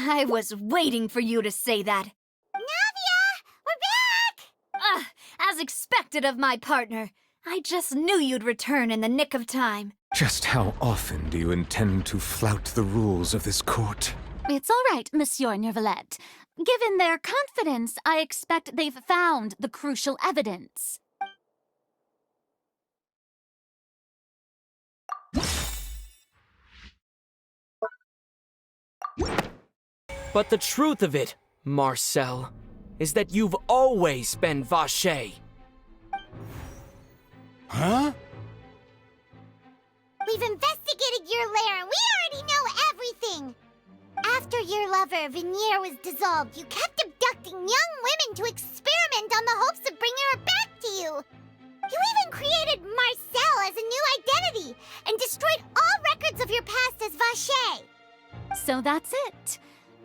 I was waiting for you to say that. Navia! We're back! As expected of my partner. I just knew you'd return in the nick of time. Just how often do you intend to flout the rules of this court? It's all right, Monsieur Neuvillette. Given their confidence, I expect they've found the crucial evidence. But the truth of it, Marcel, is that you've always been Vacher. Huh? We've investigated your lair and we already know everything! After your lover, Vignier, was dissolved, you kept abducting young women to experiment on the hopes of bringing her back to you! You even created Marcel as a new identity and destroyed all records of your past as Vacher! So that's it.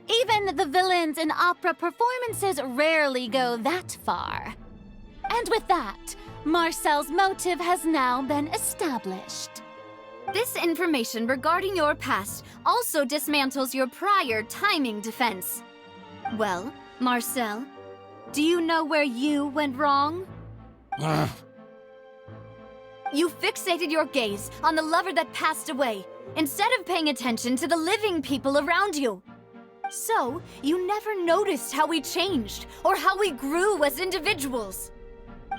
Even the villains in opera performances rarely go that far. And with that, Marcel's motive has now been established. This information regarding your past also dismantles your prior timing defense. Well, Marcel, do you know where you went wrong? You fixated your gaze on the lover that passed away, instead of paying attention to the living people around you. So, you never noticed how we changed, or how we grew as individuals.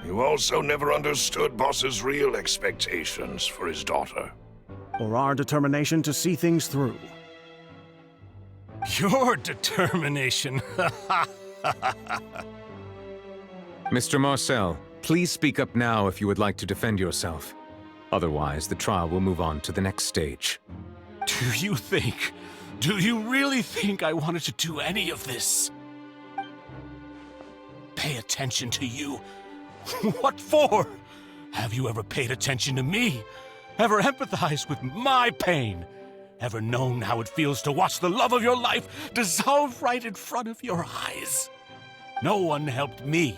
You also never understood Boss's real expectations for his daughter. Or our determination to see things through. Your determination. Mr. Marcel, please speak up now if you would like to defend yourself. Otherwise, the trial will move on to the next stage. Do you really think I wanted to do any of this? Pay attention to you? What for? Have you ever paid attention to me? Ever empathized with my pain? Ever known how it feels to watch the love of your life dissolve right in front of your eyes? No one helped me.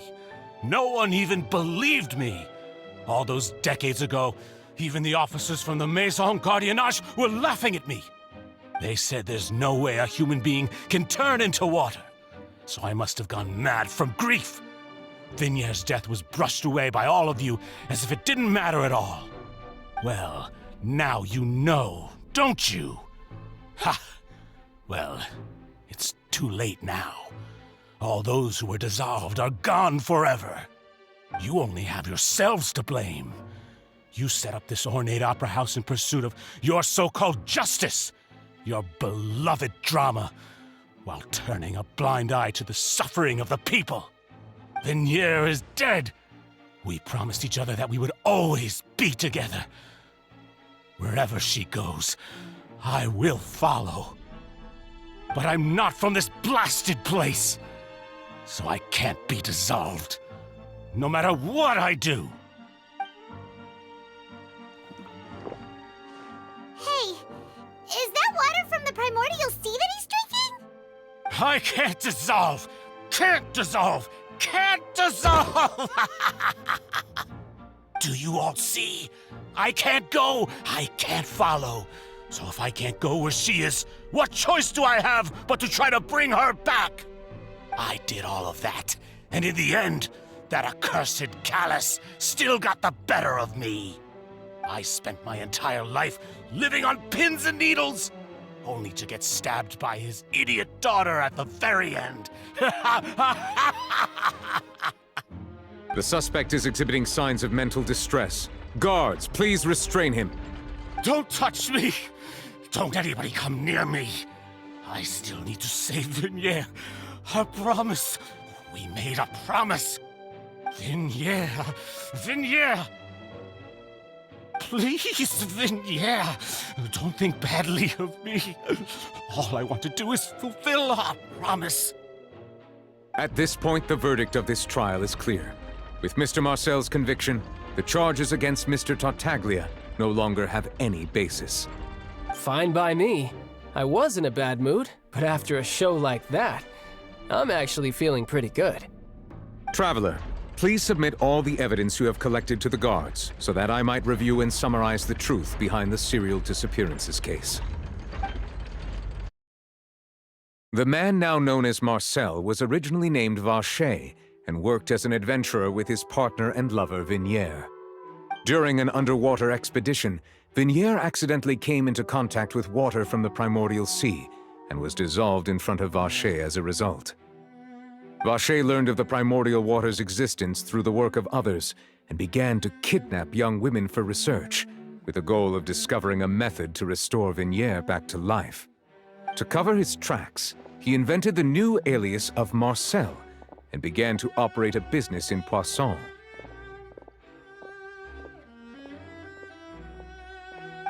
No one even believed me. All those decades ago, even the officers from the Maison Gardiennage were laughing at me. They said there's no way a human being can turn into water. So I must have gone mad from grief. Vignier's death was brushed away by all of you as if it didn't matter at all. Well, now you know, don't you? Ha! Well, it's too late now. All those who were dissolved are gone forever. You only have yourselves to blame. You set up this ornate opera house in pursuit of your so-called justice, your beloved drama, while turning a blind eye to the suffering of the people. Vignier is dead. We promised each other that we would always be together. Wherever she goes, I will follow. But I'm not from this blasted place, so I can't be dissolved, no matter what I do. Hey, is that water from the primordial sea that he's drinking? I can't dissolve! Can't dissolve! Can't dissolve! Do you all see? I can't go! I can't follow! So if I can't go where she is, what choice do I have but to try to bring her back? I did all of that, and in the end, that accursed Callus still got the better of me. I spent my entire life living on pins and needles, only to get stabbed by his idiot daughter at the very end. The suspect is exhibiting signs of mental distress. Guards, please restrain him. Don't touch me! Don't anybody come near me! I still need to save Vignier. A promise. We made a promise. Vignier. Vignier! Please, Vignier, don't think badly of me. All I want to do is fulfill our promise. At this point, the verdict of this trial is clear. With Mr. Marcel's conviction, the charges against Mr. Tartaglia no longer have any basis. Fine by me. I was in a bad mood, but after a show like that, I'm actually feeling pretty good. Traveler, please submit all the evidence you have collected to the guards, so that I might review and summarize the truth behind the serial disappearances case. The man now known as Marcel was originally named Vacher and worked as an adventurer with his partner and lover Vignier. During an underwater expedition, Vignier accidentally came into contact with water from the primordial sea and was dissolved in front of Vacher as a result. Vacher learned of the primordial water's existence through the work of others and began to kidnap young women for research, with the goal of discovering a method to restore Vignier back to life. To cover his tracks, he invented the new alias of Marcel and began to operate a business in Poisson.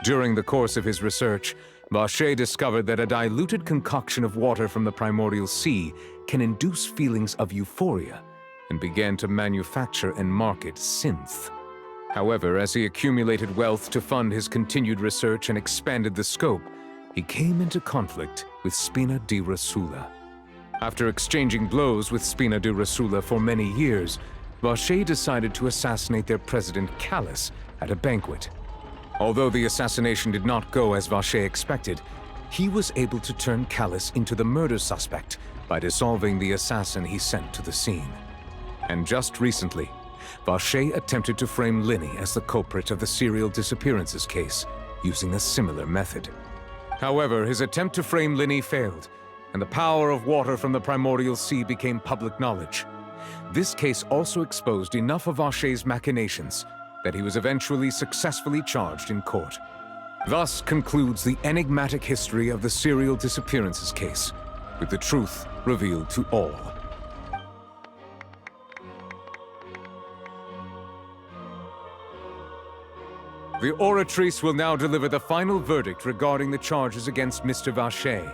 During the course of his research, Vacher discovered that a diluted concoction of water from the primordial sea can induce feelings of euphoria, and began to manufacture and market synth. However, as he accumulated wealth to fund his continued research and expanded the scope, he came into conflict with Spina di Rosula. After exchanging blows with Spina di Rosula for many years, Vacher decided to assassinate their president Callus at a banquet. Although the assassination did not go as Vacher expected, he was able to turn Callus into the murder suspect by dissolving the assassin he sent to the scene. And just recently, Vacher attempted to frame Linny as the culprit of the serial disappearances case, using a similar method. However, his attempt to frame Linny failed, and the power of water from the primordial sea became public knowledge. This case also exposed enough of Vacher's machinations that he was eventually successfully charged in court. Thus concludes the enigmatic history of the serial disappearances case, with the truth revealed to all. The Oratrice will now deliver the final verdict regarding the charges against Mr. Vacher.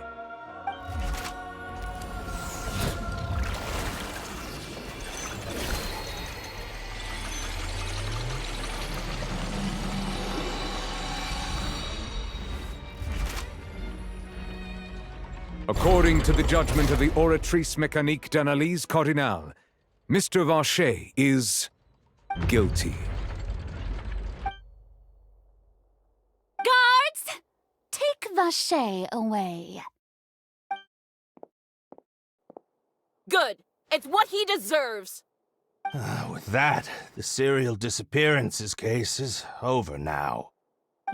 According to the judgment of the Oratrice Mécanique d'Analyse Cardinale, Mr. Vacher is guilty. Guards! Take Vacher away. Good. It's what he deserves. With that, the serial disappearances case is over now.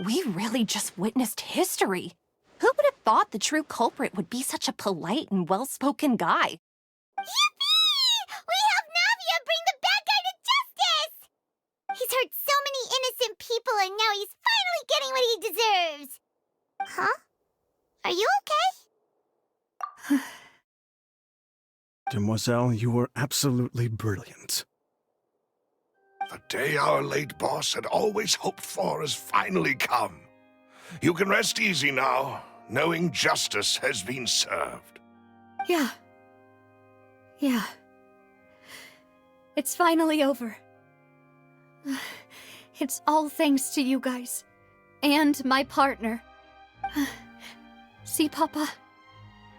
We really just witnessed history. Who would have thought the true culprit would be such a polite and well-spoken guy? Yippee! We helped Navia bring the bad guy to justice! He's hurt so many innocent people and now he's finally getting what he deserves! Huh? Are you okay? Demoiselle, you were absolutely brilliant. The day our late boss had always hoped for has finally come. You can rest easy now, knowing justice has been served. Yeah. It's finally over. It's all thanks to you guys. And my partner. See, Papa?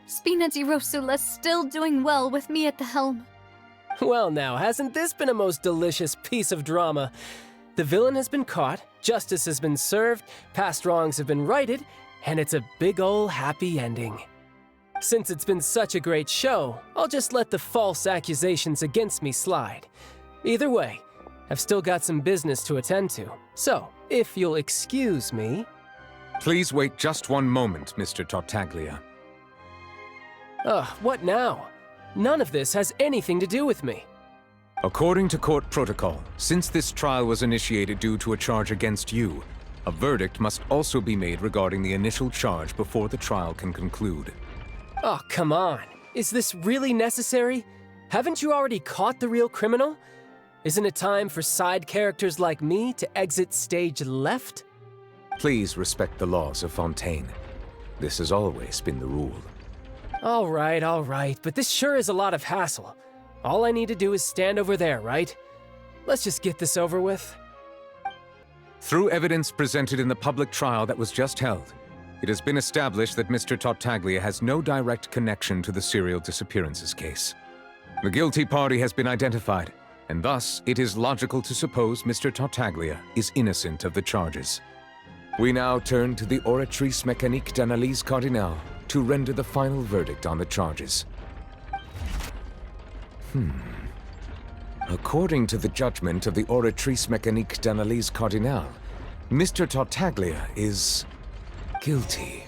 Spina di Rosula's still doing well with me at the helm. Well now, hasn't this been a most delicious piece of drama? The villain has been caught, justice has been served, past wrongs have been righted, and it's a big ol' happy ending. Since it's been such a great show, I'll just let the false accusations against me slide. Either way, I've still got some business to attend to, so if you'll excuse me... Please wait just one moment, Mr. Tartaglia. What now? None of this has anything to do with me. According to court protocol, since this trial was initiated due to a charge against you, a verdict must also be made regarding the initial charge before the trial can conclude. Oh, come on. Is this really necessary? Haven't you already caught the real criminal? Isn't it time for side characters like me to exit stage left? Please respect the laws of Fontaine. This has always been the rule. All right, but this sure is a lot of hassle. All I need to do is stand over there, right? Let's just get this over with. Through evidence presented in the public trial that was just held, it has been established that Mr. Tartaglia has no direct connection to the serial disappearances case. The guilty party has been identified, and thus it is logical to suppose Mr. Tartaglia is innocent of the charges. We now turn to the Oratrice Mécanique d'Analyse Cardinale, to render the final verdict on the charges. According to the judgment of the Oratrice Mécanique d'Analyse Cardinale, Mr. Tartaglia is guilty.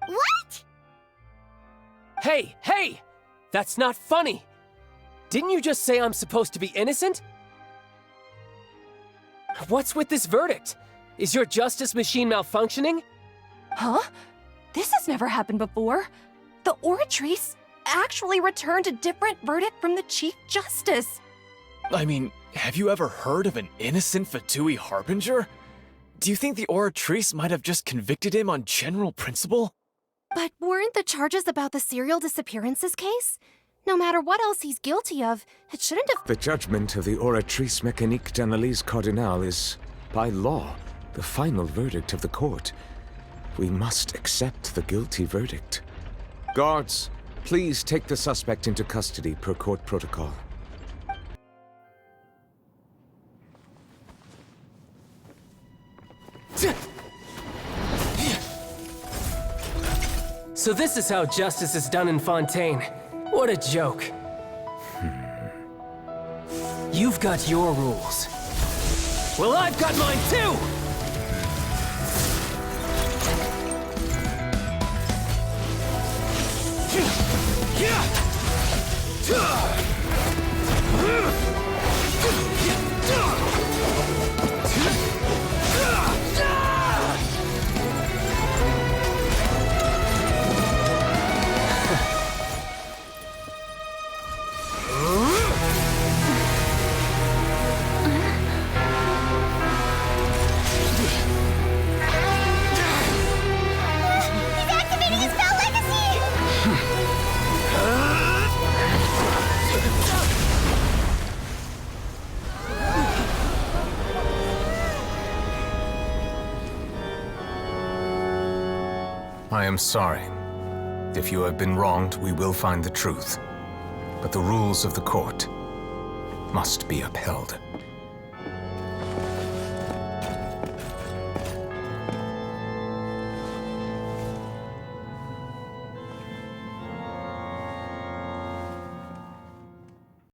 What? Hey! That's not funny! Didn't you just say I'm supposed to be innocent? What's with this verdict? Is your justice machine malfunctioning? Huh? This has never happened before. The Oratrice actually returned a different verdict from the Chief Justice. I mean, have you ever heard of an innocent Fatui Harbinger? Do you think the Oratrice might have just convicted him on general principle? But weren't the charges about the serial disappearances case? No matter what else he's guilty of, it shouldn't have— The judgment of the Oratrice Mécanique d'Analyse Cardinale is, by law, the final verdict of the court. We must accept the guilty verdict. Guards, please take the suspect into custody per court protocol. So this is how justice is done in Fontaine. What a joke. You've got your rules. Well, I've got mine too! He's activating his spell legacy! I am sorry. If you have been wronged, we will find the truth. But the rules of the court must be upheld.